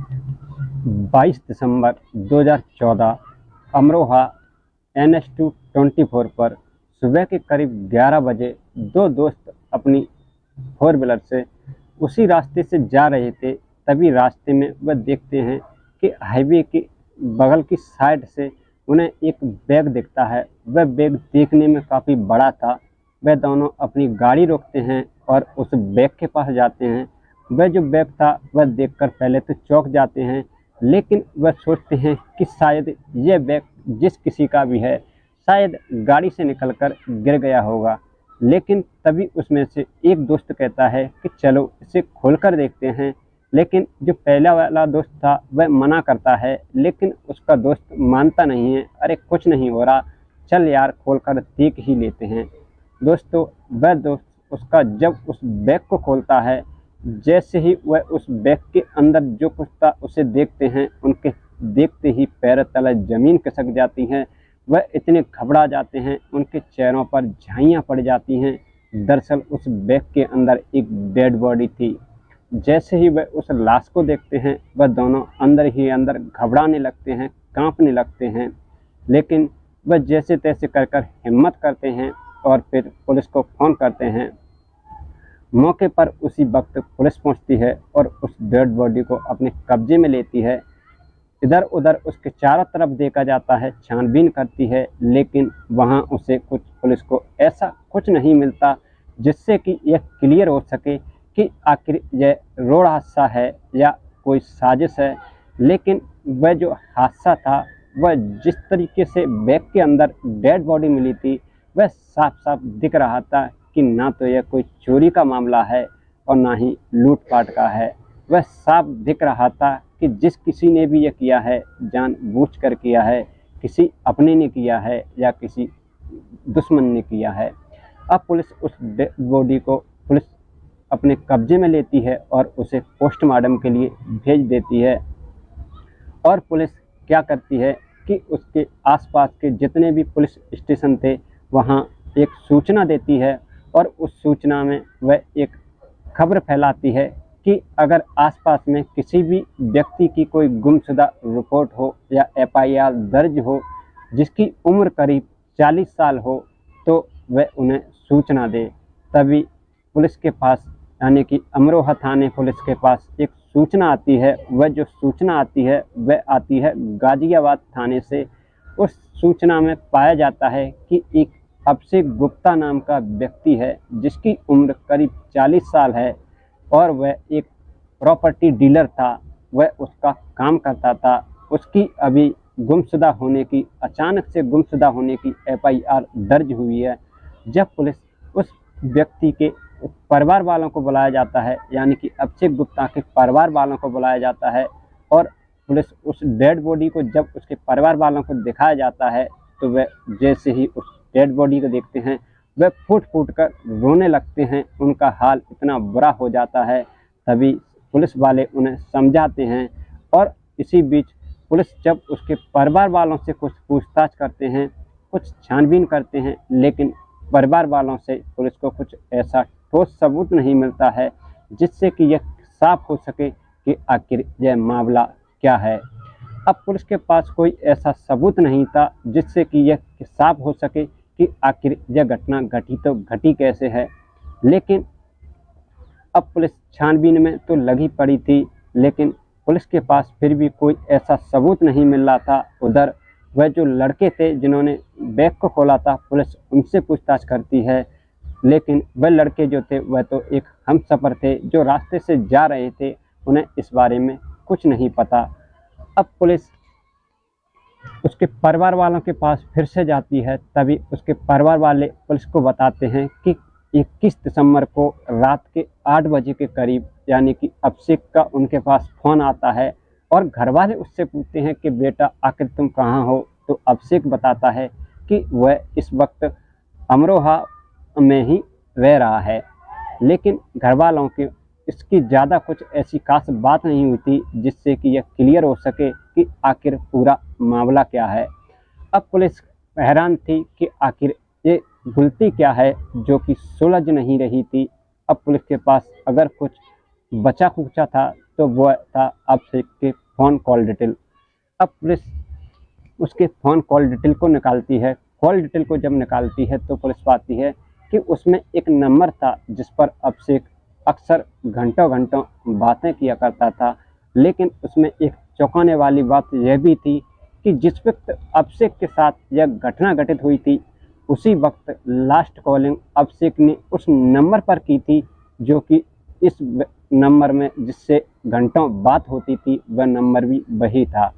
22 दिसंबर 2014 Amroha NH-224 पर सुबह के करीब 11 बजे दो दोस्त अपनी फोर व्हीलर से उसी रास्ते से जा रहे थे। तभी रास्ते में वह देखते हैं कि हाईवे के बगल की साइड से उन्हें एक बैग दिखता है। वह बैग देखने में काफ़ी बड़ा था। वह दोनों अपनी गाड़ी रोकते हैं और उस बैग के पास जाते हैं। वह जो बैग था वह देखकर पहले तो चौंक जाते हैं, लेकिन वह सोचते हैं कि शायद यह बैग जिस किसी का भी है, शायद गाड़ी से निकलकर गिर गया होगा। लेकिन तभी उसमें से एक दोस्त कहता है कि चलो इसे खोलकर देखते हैं। लेकिन जो पहला वाला दोस्त था वह मना करता है, लेकिन उसका दोस्त मानता नहीं है। अरे कुछ नहीं हो रहा, चल यार खोलकर देख ही लेते हैं। दोस्तों, वह दोस्त उसका जब उस बैग को खोलता है, जैसे ही वह उस बैग के अंदर जो कुछ था उसे देखते हैं, उनके देखते ही पैर तले जमीन खिसक जाती है। वह इतने घबरा जाते हैं, उनके चेहरों पर झाइयाँ पड़ जाती हैं। दरअसल उस बैग के अंदर एक डेड बॉडी थी। जैसे ही वह उस लाश को देखते हैं, वह दोनों अंदर ही अंदर घबराने लगते हैं, कांपने लगते हैं। लेकिन वह जैसे तैसे कर हिम्मत करते हैं और फिर पुलिस को फ़ोन करते हैं। मौके पर उसी वक्त पुलिस पहुंचती है और उस डेड बॉडी को अपने कब्जे में लेती है। इधर उधर उसके चारों तरफ देखा जाता है, छानबीन करती है, लेकिन वहां उसे पुलिस को ऐसा कुछ नहीं मिलता जिससे कि यह क्लियर हो सके कि आखिर यह रोड हादसा है या कोई साजिश है। लेकिन वह जो हादसा था, वह जिस तरीके से बैग के अंदर डेड बॉडी मिली थी, वह साफ साफ दिख रहा था कि ना तो यह कोई चोरी का मामला है और ना ही लूटपाट का है। वह साफ दिख रहा था कि जिस किसी ने भी यह किया है, जानबूझकर किया है, किसी अपने ने किया है या किसी दुश्मन ने किया है। अब पुलिस उस बॉडी को पुलिस अपने कब्जे में लेती है और उसे पोस्टमार्टम के लिए भेज देती है। और पुलिस क्या करती है कि उसके आसपास के जितने भी पुलिस स्टेशन थे, वहाँ एक सूचना देती है और उस सूचना में वह एक खबर फैलाती है कि अगर आसपास में किसी भी व्यक्ति की कोई गुमशुदा रिपोर्ट हो या FIR दर्ज हो जिसकी उम्र करीब 40 साल हो, तो वह उन्हें सूचना दे। तभी पुलिस के पास, यानी कि अमरोहा थाने पुलिस के पास एक सूचना आती है। वह जो सूचना आती है वह आती है गाजियाबाद थाने से। उस सूचना में पाया जाता है कि एक अभिषेक गुप्ता नाम का व्यक्ति है जिसकी उम्र करीब 40 साल है और वह एक प्रॉपर्टी डीलर था। वह उसका काम करता था। उसकी अभी अचानक से गुमशुदा होने की FIR दर्ज हुई है। जब पुलिस उस व्यक्ति के परिवार वालों को बुलाया जाता है, यानी कि अभिषेक गुप्ता के परिवार वालों को बुलाया जाता है और पुलिस उस डेड बॉडी को जब उसके परिवार वालों को दिखाया जाता है, तो वह जैसे ही उस डेड बॉडी को देखते हैं, वह फूट फूट कर रोने लगते हैं। उनका हाल इतना बुरा हो जाता है। तभी पुलिस वाले उन्हें समझाते हैं और इसी बीच पुलिस जब उसके परिवार वालों से कुछ पूछताछ करते हैं, कुछ छानबीन करते हैं, लेकिन परिवार वालों से पुलिस को कुछ ऐसा ठोस सबूत नहीं मिलता है जिससे कि यह साफ हो सके कि आखिर यह मामला क्या है। अब पुलिस के पास कोई ऐसा सबूत नहीं था जिससे कि यह साफ हो सके कि आखिर यह घटना घटी तो घटी कैसे है। लेकिन अब पुलिस छानबीन में तो लगी पड़ी थी, लेकिन पुलिस के पास फिर भी कोई ऐसा सबूत नहीं मिल रहा था। उधर वह जो लड़के थे जिन्होंने बैग को खोला था, पुलिस उनसे पूछताछ करती है, लेकिन वह लड़के जो थे वह तो एक हमसफ़र थे जो रास्ते से जा रहे थे। उन्हें इस बारे में कुछ नहीं पता। अब पुलिस उसके परिवार वालों के पास फिर से जाती है। तभी उसके परिवार वाले पुलिस को बताते हैं कि 21 दिसंबर को रात के 8 बजे के करीब, यानी कि अभिषेक का उनके पास फ़ोन आता है और घर वाले उससे पूछते हैं कि बेटा आखिर तुम कहाँ हो। तो अभिषेक बताता है कि वह इस वक्त अमरोहा में ही रह रहा है। लेकिन घर वालों के इसकी ज़्यादा कुछ ऐसी खास बात नहीं हुई थी जिससे कि यह क्लियर हो सके कि आखिर पूरा मामला क्या है। अब पुलिस हैरान थी कि आखिर ये गलती क्या है जो कि सुलझ नहीं रही थी। अब पुलिस के पास अगर कुछ बचा खुचा था तो वह था अभिषेक के फ़ोन कॉल डिटेल। अब पुलिस उसके फ़ोन कॉल डिटेल को निकालती है। कॉल डिटेल को जब निकालती है तो पुलिस पाती है कि उसमें एक नंबर था जिस पर अभिषेक अक्सर घंटों-घंटों बातें किया करता था। लेकिन उसमें एक चौंकाने वाली बात यह भी थी कि जिस वक़्त अभिषेक के साथ यह घटना घटित हुई थी, उसी वक़्त लास्ट कॉलिंग अभिषेक ने उस नंबर पर की थी, जो कि इस नंबर में जिससे घंटों बात होती थी, वह नंबर भी वही था।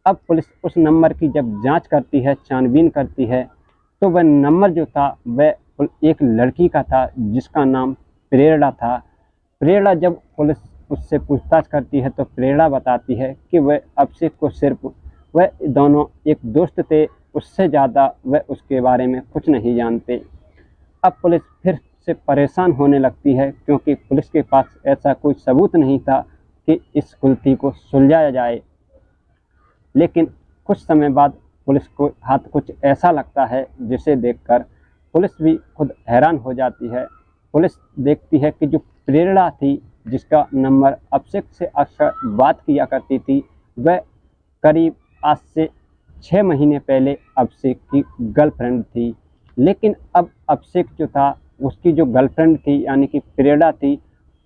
अब पुलिस उस नंबर की जब जाँच करती है, छानबीन करती है, तो वह नंबर जो था वह एक लड़की का था जिसका नाम प्रेरणा था। प्रेरणा जब पुलिस उससे पूछताछ करती है तो प्रेरणा बताती है कि वह अभिषेक को सिर्फ वह दोनों एक दोस्त थे, उससे ज़्यादा वह उसके बारे में कुछ नहीं जानते। अब पुलिस फिर से परेशान होने लगती है क्योंकि पुलिस के पास ऐसा कोई सबूत नहीं था कि इस गुत्थी को सुलझाया जाए। लेकिन कुछ समय बाद पुलिस को हाथ कुछ ऐसा लगता है जिसे देखकर पुलिस भी खुद हैरान हो जाती है। पुलिस देखती है कि जो प्रेरणा थी, जिसका नंबर अभिषेक से अक्सर बात किया करती थी, वह करीब आज से 6 महीने पहले अभिषेक की गर्लफ्रेंड थी। लेकिन अब अभिषेक जो था, उसकी जो गर्लफ्रेंड थी यानी कि प्रेरणा थी,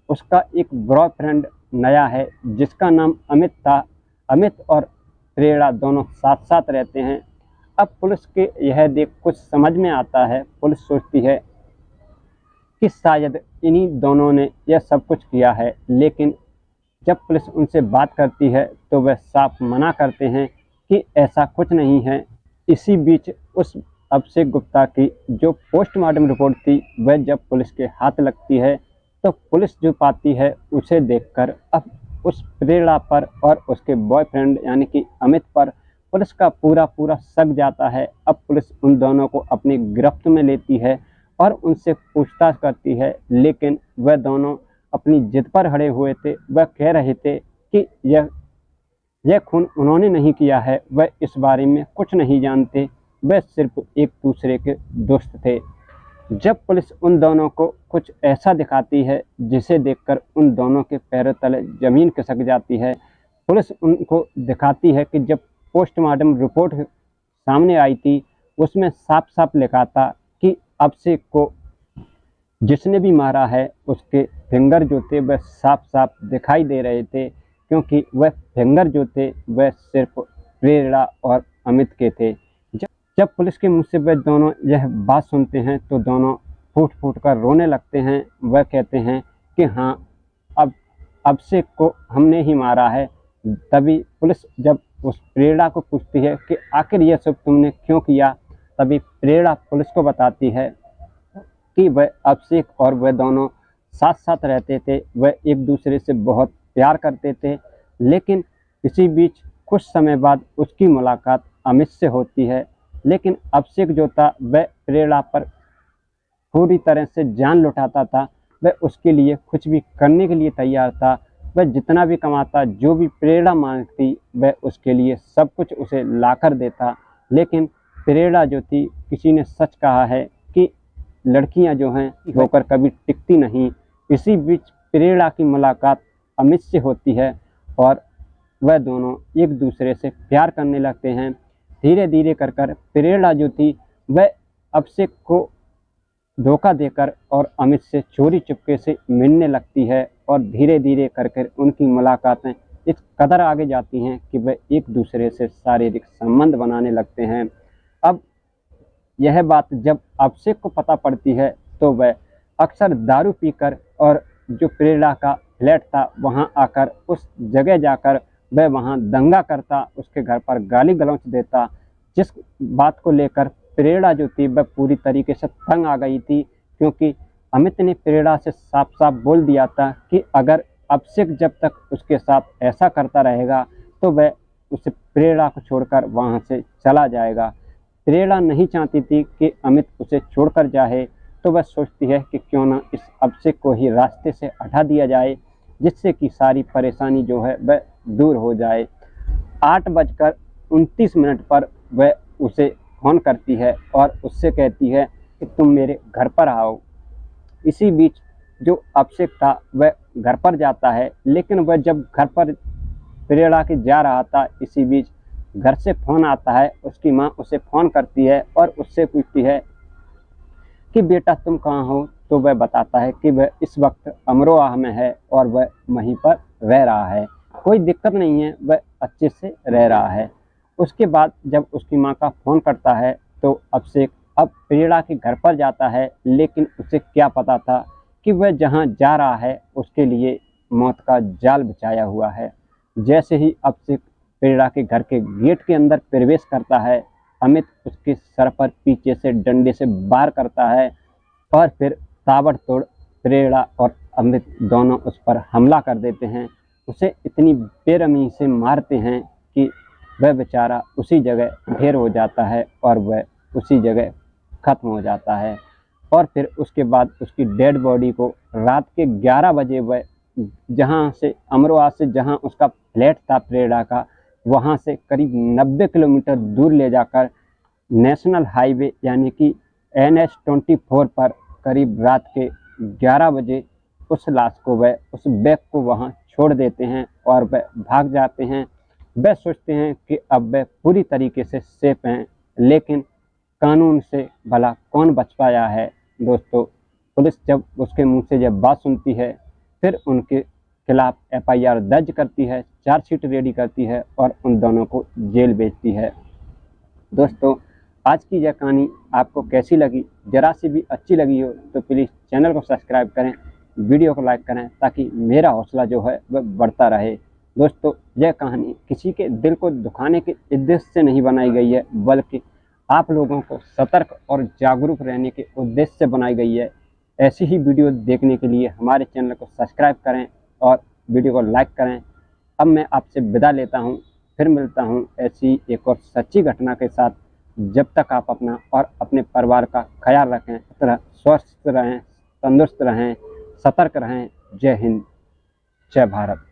उसका एक बॉयफ्रेंड नया है जिसका नाम अमित था। अमित और प्रेरणा दोनों साथ-साथ रहते हैं। अब पुलिस के यह देख कुछ समझ में आता है। पुलिस सोचती है कि शायद इन्हीं दोनों ने यह सब कुछ किया है, लेकिन जब पुलिस उनसे बात करती है तो वह साफ मना करते हैं कि ऐसा कुछ नहीं है। इसी बीच उस अभिषेक गुप्ता की जो पोस्टमार्टम रिपोर्ट थी, वह जब पुलिस के हाथ लगती है तो पुलिस जो पाती है उसे देखकर अब उस प्रेरणा पर और उसके बॉयफ्रेंड यानी कि अमित पर पुलिस का पूरा शक जाता है। अब पुलिस उन दोनों को अपनी गिरफ्त में लेती है और उनसे पूछताछ करती है, लेकिन वह दोनों अपनी जिद पर अड़े हुए थे। वह कह रहे थे कि यह खून उन्होंने नहीं किया है, वह इस बारे में कुछ नहीं जानते, वह सिर्फ एक दूसरे के दोस्त थे। जब पुलिस उन दोनों को कुछ ऐसा दिखाती है जिसे देखकर उन दोनों के पैरों तले ज़मीन खिसक जाती है। पुलिस उनको दिखाती है कि जब पोस्टमार्टम रिपोर्ट सामने आई थी, उसमें साफ-साफ लिखा था कि अभिषेक को जिसने भी मारा है, उसके फिंगर जो थे वह साफ-साफ दिखाई दे रहे थे, क्योंकि वह फिंगर जो थे वह सिर्फ प्रेरणा और अमित के थे। जब पुलिस के मुँह से वह दोनों यह बात सुनते हैं तो दोनों फूट-फूट कर रोने लगते हैं। वह कहते हैं कि हाँ, अब अभिषेक को हमने ही मारा है। तभी पुलिस जब उस प्रेरणा को पूछती है कि आखिर यह सब तुमने क्यों किया, तभी प्रेरणा पुलिस को बताती है कि वह अभिषेक और वह दोनों साथ-साथ रहते थे, वह एक दूसरे से बहुत प्यार करते थे। लेकिन इसी बीच कुछ समय बाद उसकी मुलाकात अमित से होती है, लेकिन अभिषेक जो था वह प्रेरणा पर पूरी तरह से जान लुटाता था। वह उसके लिए कुछ भी करने के लिए तैयार था। वह जितना भी कमाता, जो भी प्रेरणा मांगती, वह उसके लिए सब कुछ उसे लाकर देता। लेकिन प्रेरणा जो थी, किसी ने सच कहा है कि लड़कियां जो हैं होकर कभी टिकती नहीं। इसी बीच प्रेरणा की मुलाकात अमित से होती है और वह दोनों एक दूसरे से प्यार करने लगते हैं। धीरे धीरे कर प्रेरणा जो थी वह अभिषेक को धोखा देकर और अमित से चोरी चुपके से मिलने लगती है और धीरे धीरे कर उनकी मुलाकातें इस कदर आगे जाती हैं कि वह एक दूसरे से शारीरिक संबंध बनाने लगते हैं। अब यह बात जब अभिषेक को पता पड़ती है तो वह अक्सर दारू पीकर और जो प्रेरणा का फ्लैट था वहां आकर उस जगह जाकर वह वहां दंगा करता, उसके घर पर गाली गलौच देता, जिस बात को लेकर प्रेरणा जो थी वह पूरी तरीके से तंग आ गई थी, क्योंकि अमित ने प्रेरणा से साफ साफ बोल दिया था कि अगर अभिषेक जब तक उसके साथ ऐसा करता रहेगा तो वह उसे प्रेरणा को छोड़कर वहां से चला जाएगा। प्रेरणा नहीं चाहती थी कि अमित उसे छोड़कर जाए, तो वह सोचती है कि क्यों ना इस अभिषेक को ही रास्ते से हटा दिया जाए, जिससे कि सारी परेशानी जो है वह दूर हो जाए। 8:29 पर वह उसे फ़ोन करती है और उससे कहती है कि तुम मेरे घर पर आओ। इसी बीच जो अभिषेक था वह घर पर जाता है, लेकिन वह जब घर पर प्रेरणा के जा रहा था, इसी बीच घर से फ़ोन आता है। उसकी माँ उसे फ़ोन करती है और उससे पूछती है कि बेटा तुम कहाँ हो। तो वह बताता है कि वह इस वक्त अमरोहा में है और वह वहीं पर रह रहा है, कोई दिक्कत नहीं है, वह अच्छे से रह रहा है। उसके बाद जब उसकी माँ का फ़ोन करता है तो अभिषेक अब प्रेरणा के घर पर जाता है, लेकिन उसे क्या पता था कि वह जहाँ जा रहा है उसके लिए मौत का जाल बिछाया हुआ है। जैसे ही अभिषेक प्रेरणा के घर के गेट के अंदर प्रवेश करता है, अमित उसके सर पर पीछे से डंडे से वार करता है और फिर ताबड़तोड़ प्रेरणा और अमित दोनों उस पर हमला कर देते हैं। उसे इतनी बेरहमी से मारते हैं कि वह बेचारा उसी जगह ढेर हो जाता है और वह उसी जगह ख़त्म हो जाता है। और फिर उसके बाद उसकी डेड बॉडी को रात के 11 बजे वह जहाँ से अमरोहा से जहाँ उसका फ्लैट था प्रेरणा का, वहाँ से करीब 90 किलोमीटर दूर ले जाकर नेशनल हाईवे यानी कि NH-24 पर करीब रात के 11 बजे उस लाश को वह उस बैग को वहाँ छोड़ देते हैं और वह भाग जाते हैं। वह सोचते हैं कि अब वह पूरी तरीके से सेफ हैं, लेकिन कानून से भला कौन बच पाया है। दोस्तों, पुलिस जब उसके मुंह से जब बात सुनती है, फिर उनके खिलाफ FIR दर्ज करती है, चार्जशीट रेडी करती है और उन दोनों को जेल भेजती है। दोस्तों, आज की यह कहानी आपको कैसी लगी? ज़रा सी भी अच्छी लगी हो तो प्लीज़ चैनल को सब्सक्राइब करें, वीडियो को लाइक करें, ताकि मेरा हौसला जो है वह बढ़ता रहे। दोस्तों, यह कहानी किसी के दिल को दुखाने के उद्देश्य से नहीं बनाई गई है, बल्कि आप लोगों को सतर्क और जागरूक रहने के उद्देश्य से बनाई गई है। ऐसी ही वीडियो देखने के लिए हमारे चैनल को सब्सक्राइब करें और वीडियो को लाइक करें। अब मैं आपसे विदा लेता हूँ, फिर मिलता हूँ ऐसी एक और सच्ची घटना के साथ। जब तक आप अपना और अपने परिवार का ख्याल रखें, स्वस्थ रहें, तंदुरुस्त रहें, सतर्क रहें। जय हिंद, जय भारत।